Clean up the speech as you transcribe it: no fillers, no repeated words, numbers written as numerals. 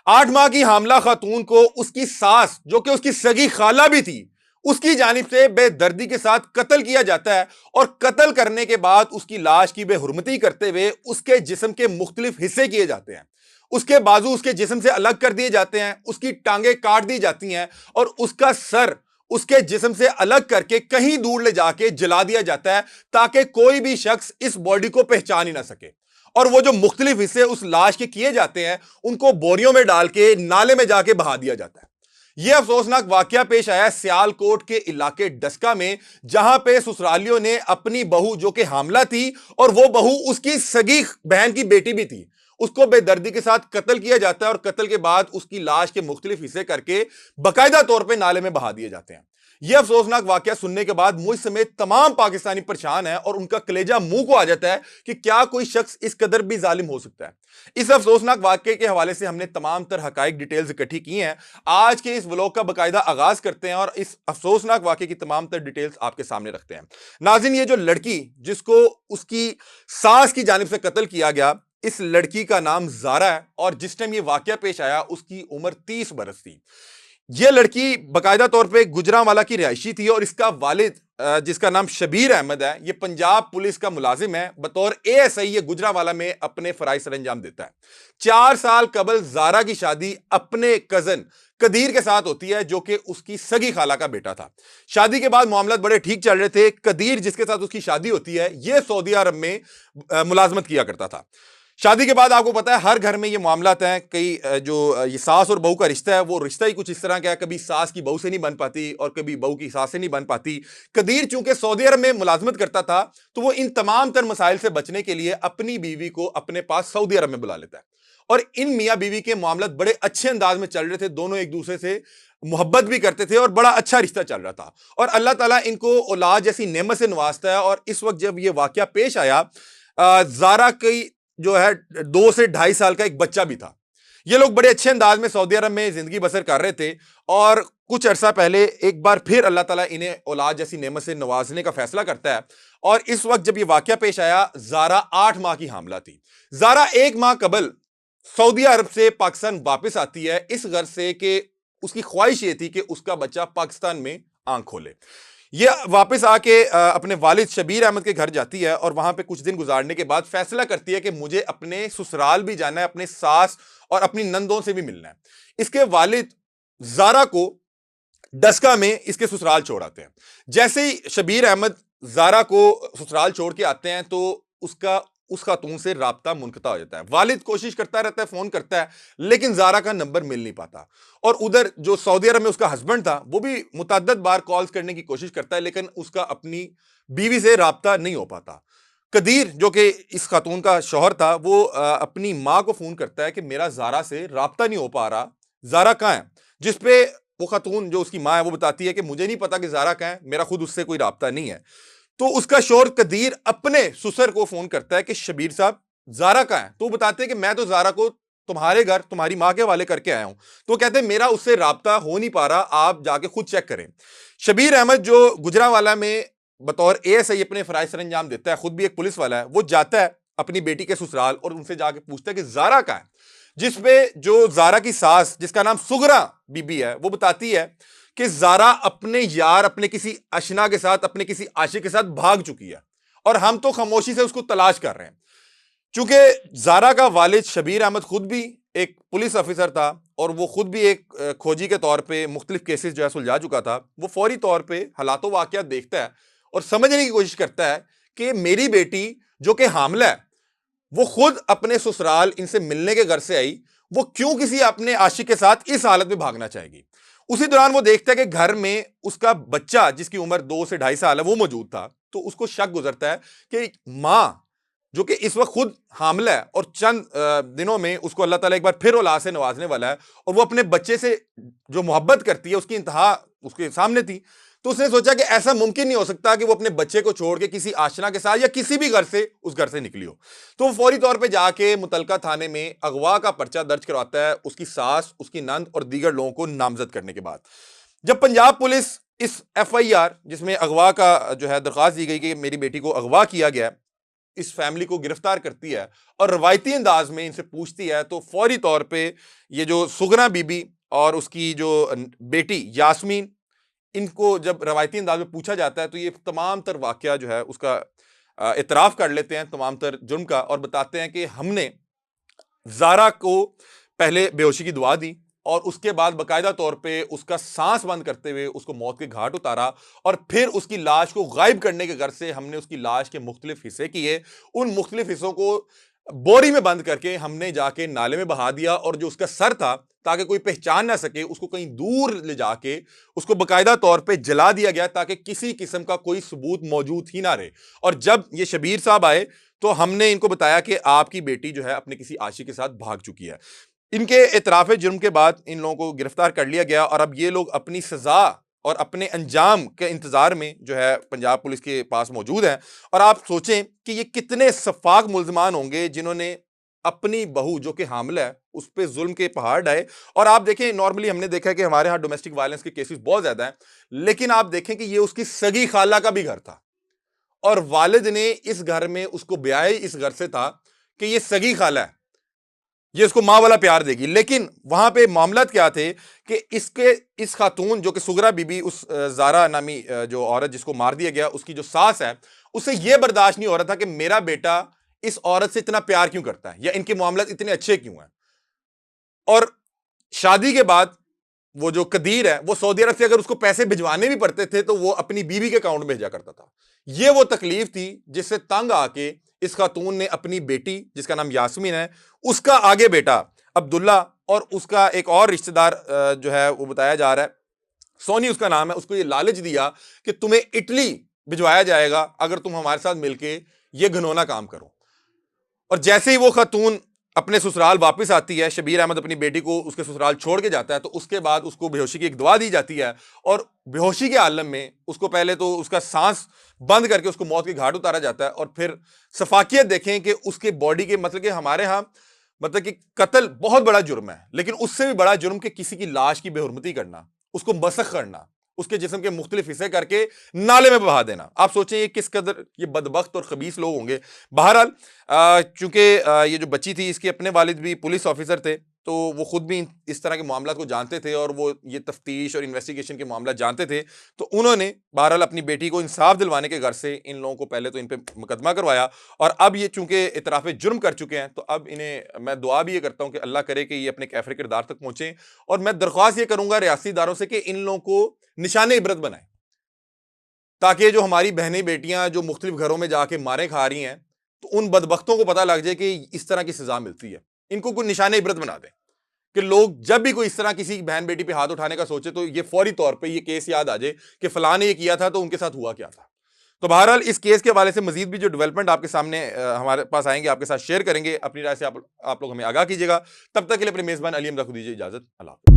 8 माह की हामला खातून को उसकी सास, जो कि उसकी सगी खाला भी थी, उसकी जानिब से बेदर्दी के साथ कत्ल किया जाता है। और कत्ल करने के बाद उसकी लाश की बेहुरमती करते हुए उसके जिस्म के मुख्तलिफ हिस्से किए जाते हैं। उसके बाजू उसके जिस्म से अलग कर दिए जाते हैं, उसकी टांगें काट दी जाती हैं और उसका सर उसके जिस्म से अलग करके कहीं दूर ले जाके जला दिया जाता है, ताकि कोई भी शख्स इस बॉडी को पहचान ही ना सके। और वो जो मुख्तलिफ हिस्से उस लाश के किए जाते हैं, उनको बोरियों में डाल के नाले में जाके बहा दिया जाता है। यह अफसोसनाक वाकया पेश आया सियालकोट के इलाके डस्का में, जहां पे ससुरालियों ने अपनी बहू, जो कि हामला थी और वो बहू उसकी सगी बहन की बेटी भी थी, उसको बेदर्दी के साथ कत्ल किया जाता है और कत्ल के बाद उसकी लाश के मुख्तलिफ हिस्से करके बाकायदा तौर पर नाले में बहा दिए जाते हैं। यह अफसोसनाक वाकया सुनने के बाद मुझ समेत तमाम पाकिस्तानी परेशान है और उनका कलेजा मुंह को आ जाता है कि क्या कोई शख्स इस कदर भी जालिम हो सकता है। इस अफसोसनाक वाकये के हवाले से हमने तमाम तर हकाइक डिटेल्स इकट्ठी की हैं। आज के इस व्लॉग का बाकायदा आगाज करते हैं और इस अफसोसनाक वाकये की तमाम तर डिटेल्स आपके सामने रखते हैं। नाज़रीन, ये जो लड़की जिसको उसकी सास की जानिब से कत्ल किया गया, इस लड़की का नाम ज़ारा है और जिस टाइम ये वाकया पेश आया उसकी उम्र 30 बरस थी। यह लड़की बाकायदा तौर पे गुजरांवाला की रिहायशी थी और इसका वालिद, जिसका नाम शबीर अहमद है, यह पंजाब पुलिस का मुलाजिम है। बतौर एएसआई ये गुजरांवाला में अपने फराइज सर अंजाम देता है। 4 साल कबल ज़ारा की शादी अपने कजन कदीर के साथ होती है, जो कि उसकी सगी खाला का बेटा था। शादी के बाद मामला बड़े ठीक चल रहे थे। कदीर, जिसके साथ उसकी शादी होती है, यह सऊदी अरब में मुलाजमत किया करता था। शादी के बाद आपको पता है हर घर में ये मामला हैं, कई जो ये सास और बहू का रिश्ता है, वो रिश्ता ही कुछ इस तरह का है, कभी सास की बहू से नहीं बन पाती और कभी बहू की सास से नहीं बन पाती। कदीर चूंकि सऊदी अरब में मुलाजमत करता था, तो वो इन तमाम तर मसाइल से बचने के लिए अपनी बीवी को अपने पास सऊदी अरब में बुला लेता है। और इन मियाँ बीवी के मामला बड़े अच्छे अंदाज में चल रहे थे, दोनों एक दूसरे से मोहब्बत भी करते थे और बड़ा अच्छा रिश्ता चल रहा था। और अल्लाह ताला इनको औलाद जैसी नेमत से नवाजता है। और इस वक्त जब ये वाकया पेश आया, ज़ारा की जो है 2 से 2.5 साल का एक बच्चा भी था। ये लोग बड़े अच्छे अंदाज में सऊदी अरब में जिंदगी बसर कर रहे थे और कुछ अरसा पहले एक बार फिर अल्लाह ताला इन्हें औलाद जैसी नेमत से नवाजने का फैसला करता है। और इस वक्त जब ये वाकया पेश आया, ज़ारा 8 माह की हामला थी। ज़ारा 1 माह कबल सऊदी अरब से पाकिस्तान वापस आती है, इस गर्ज से कि उसकी ख्वाहिश ये थी कि उसका बच्चा पाकिस्तान में आंख खोले। ये वापस आके अपने वालिद शबीर अहमद के घर जाती है और वहां पे कुछ दिन गुजारने के बाद फैसला करती है कि मुझे अपने ससुराल भी जाना है, अपने सास और अपनी नंदों से भी मिलना है। इसके वालिद ज़ारा को डस्का में इसके ससुराल छोड़ आते हैं। जैसे ही शबीर अहमद ज़ारा को ससुराल छोड़ के आते हैं, तो उसका उस खातून से राब्ता मुनक़ता हो जाता है। वालिद कोशिश करता रहता है, फोन करता है, लेकिन ज़ारा का नंबर मिल नहीं पाता। और उधर जो सऊदी अरब में उसका हस्बैंड था, वो भी मुतअद्दिद बार कॉल्स करने की कोशिश करता है, लेकिन उसका अपनी बीवी से राब्ता नहीं हो पाता। कदीर, जो कि इस खातून का शौहर था, वो अपनी माँ को फोन करता है कि मेरा ज़ारा से राब्ता नहीं हो पा रहा, ज़ारा कहाँ है? जिसपे वो खातून, जो उसकी माँ है, वो बताती है कि मुझे नहीं पता कि ज़ारा कहाँ है, मेरा खुद उससे कोई राब्ता नहीं है। तो उसका शौहर कदीर अपने ससुर को फोन करता है कि शबीर साहब, ज़ारा कहाँ है? तो वो बताते हैं कि मैं तो ज़ारा को तुम्हारे घर तुम्हारी माँ के हवाले करके आया हूं। तो वो कहते हैं मेरा उससे राब्ता हो नहीं पा रहा, आप जाके खुद चेक करें। शबीर अहमद, जो गुजरांवाला में बतौर एएसआई अपने फराइज सर अंजाम देता है, खुद भी एक पुलिस वाला है, वो जाता है अपनी बेटी के ससुराल और उनसे जाके पूछता है कि ज़ारा कहाँ है? जिसपे जो ज़ारा की सास, जिसका नाम सुगरा बीबी है, वो बताती है कि ज़ारा अपने यार, अपने किसी अशना के साथ, अपने किसी आशिक के साथ भाग चुकी है और हम तो खामोशी से उसको तलाश कर रहे हैं। चूंकि ज़ारा का वालिद शबीर अहमद खुद भी एक पुलिस ऑफिसर था और वो खुद भी एक खोजी के तौर पे मुख्तलिफ केसेस जो है सुलझा चुका था, वो फौरी तौर पे हालातों वाक़यात देखता है और समझने की कोशिश करता है कि मेरी बेटी जो कि हामला है, वो खुद अपने ससुराल इनसे मिलने के घर से आई, वो क्यों किसी अपने आशिक के साथ इस हालत में भागना चाहेगी। उसी दौरान वो देखता है कि घर में उसका बच्चा, जिसकी उम्र 2 से 2.5 साल है, वो मौजूद था। तो उसको शक गुजरता है कि माँ, जो कि इस वक्त खुद हामला है और चंद दिनों में उसको अल्लाह ताला एक बार फिर औलाद से नवाजने वाला है, और वो अपने बच्चे से जो मोहब्बत करती है उसकी इंतहा उसके सामने थी। तो उसने सोचा कि ऐसा मुमकिन नहीं हो सकता कि वो अपने बच्चे को छोड़ के किसी आशना के साथ या किसी भी घर से उस घर से निकली हो। तो वो फौरी तौर पे जाके मुतलका थाने में अगवा का पर्चा दर्ज करवाता है, उसकी सास, उसकी नंद और दीगर लोगों को नामजद करने के बाद। जब पंजाब पुलिस इस एफआईआर, जिसमें अगवा का जो है दरख्वास्त दी गई कि मेरी बेटी को अगवा किया गया, इस फैमिली को गिरफ्तार करती है और रवायती अंदाज में इनसे पूछती है, तो फौरी तौर पे ये जो सुगना बीबी और उसकी जो बेटी यास्मीन, इनको जब रवायती अंदाज में पूछा जाता है तो ये तमाम तर वाकया जो है उसका इतराफ कर लेते हैं, तमाम तर जुर्म का, और बताते हैं कि हमने ज़ारा को पहले बेहोशी की दुआ दी और उसके बाद बाकायदा तौर पे उसका सांस बंद करते हुए उसको मौत के घाट उतारा और फिर उसकी लाश को गायब करने के गर्ज से हमने उसकी लाश के मुख्तलिफ हिस्से किए। उन मुख्तलिफ हिस्सों को बोरी में बंद करके हमने जाके नाले में बहा दिया और जो उसका सर था, ताकि कोई पहचान ना सके, उसको कहीं दूर ले जाके उसको बाकायदा तौर पे जला दिया गया ताकि किसी किस्म का कोई सबूत मौजूद ही ना रहे। और जब ये शबीर साहब आए तो हमने इनको बताया कि आपकी बेटी जो है अपने किसी आशिक के साथ भाग चुकी है। इनके इतराफ़ जुर्म के बाद इन लोगों को गिरफ्तार कर लिया गया और अब ये लोग अपनी सजा और अपने अंजाम के इंतजार में जो है पंजाब पुलिस के पास मौजूद हैं। और आप सोचें कि ये कितने सफाक मुल्ज़मान होंगे जिन्होंने अपनी बहू जो कि हामिला है उस पर जुल्म के पहाड़ ढाए। और आप देखें, नॉर्मली हमने देखा है कि हमारे यहाँ डोमेस्टिक वायलेंस के केसेस बहुत ज्यादा हैं, लेकिन आप देखें कि ये उसकी सगी खाला का भी घर था और वालिद ने इस घर में उसको ब्याह इस घर से था कि ये सगी खाला है, ये उसको मां वाला प्यार देगी। लेकिन वहां पे मामलात क्या थे कि इस खातून जो कि सुगरा बीबी, उस ज़ारा नामी जो औरत जिसको मार दिया गया, उसकी जो सास है, उसे यह बर्दाश्त नहीं हो रहा था कि मेरा बेटा इस औरत से इतना प्यार क्यों करता है या इनके मामलात इतने अच्छे क्यों हैं। और शादी के बाद वो जो कदीर है वो सऊदी अरब से अगर उसको पैसे भिजवाने भी पड़ते थे तो वो अपनी बीवी के अकाउंट में भेजा करता था। ये वो तकलीफ थी जिससे तंग आके इस खातून ने अपनी बेटी, जिसका नाम यास्मीन है, उसका आगे बेटा अब्दुल्ला और उसका एक और रिश्तेदार जो है वो बताया जा रहा है सोनी उसका नाम है, उसको ये लालच दिया कि तुम्हें इटली भिजवाया जाएगा अगर तुम हमारे साथ मिलके ये घिनौना काम करो। और जैसे ही वो खातून अपने ससुराल वापस आती है, शबीर अहमद अपनी बेटी को उसके ससुराल छोड़ के जाता है, तो उसके बाद उसको बेहोशी की एक दवा दी जाती है और बेहोशी के आलम में उसको पहले तो उसका सांस बंद करके उसको मौत के घाट उतारा जाता है। और फिर सफाकियत देखें कि उसके बॉडी के, मतलब कि हमारे यहाँ मतलब कि कत्ल बहुत बड़ा जुर्म है, लेकिन उससे भी बड़ा जुर्म कि किसी की लाश की बेहुरमती करना, उसको मसख करना, उसके जिस्म के मुख्तलिफ हिस्से करके नाले में बहा देना। आप सोचें ये किस कदर ये बदबख्त और खबीस लोग होंगे। बहरहाल चूंकि ये जो बच्ची थी इसके अपने वालिद भी पुलिस ऑफिसर थे, तो वो खुद भी इस तरह के मामला को जानते थे और वो ये तफ्तीश और इन्वेस्टिगेशन के मामला जानते थे। तो उन्होंने बहरहाल अपनी बेटी को इंसाफ दिलवाने के घर से इन लोगों को पहले तो इन पे मुकदमा करवाया और अब ये चूंकि इतराफ़ जुर्म कर चुके हैं तो अब इन्हें मैं दुआ भी ये करता हूँ कि अल्लाह करे कि ये अपने कैफरे किरदार तक पहुंचे। और मैं दरख्वास्त ये करूंगा रियासती इदारों से कि इन लोगों को निशाने इबरत बनाए, ताकि जो हमारी बहनें बेटियां जो मुख्तलिफ घरों में जाके मारे खा रही हैं तो उन बदबख्तों को पता लग जाए कि इस तरह की सजा मिलती है। इनको कोई निशाने इबरत बना दें कि लोग जब भी कोई इस तरह किसी बहन बेटी पे हाथ उठाने का सोचे तो ये फौरी तौर पे ये केस याद आ जाए कि फलां ने ये किया था तो उनके साथ हुआ क्या था। तो बहरहाल इस केस के हवाले से मजीद भी जो डेवलपमेंट आपके सामने हमारे पास आएंगे, आपके साथ शेयर करेंगे। अपनी राय से आप लोग हमें आगाह कीजिएगा। तब तक के लिए अपने मेजबान अली हमदा को दीजिए इजाजत। अल्लाह।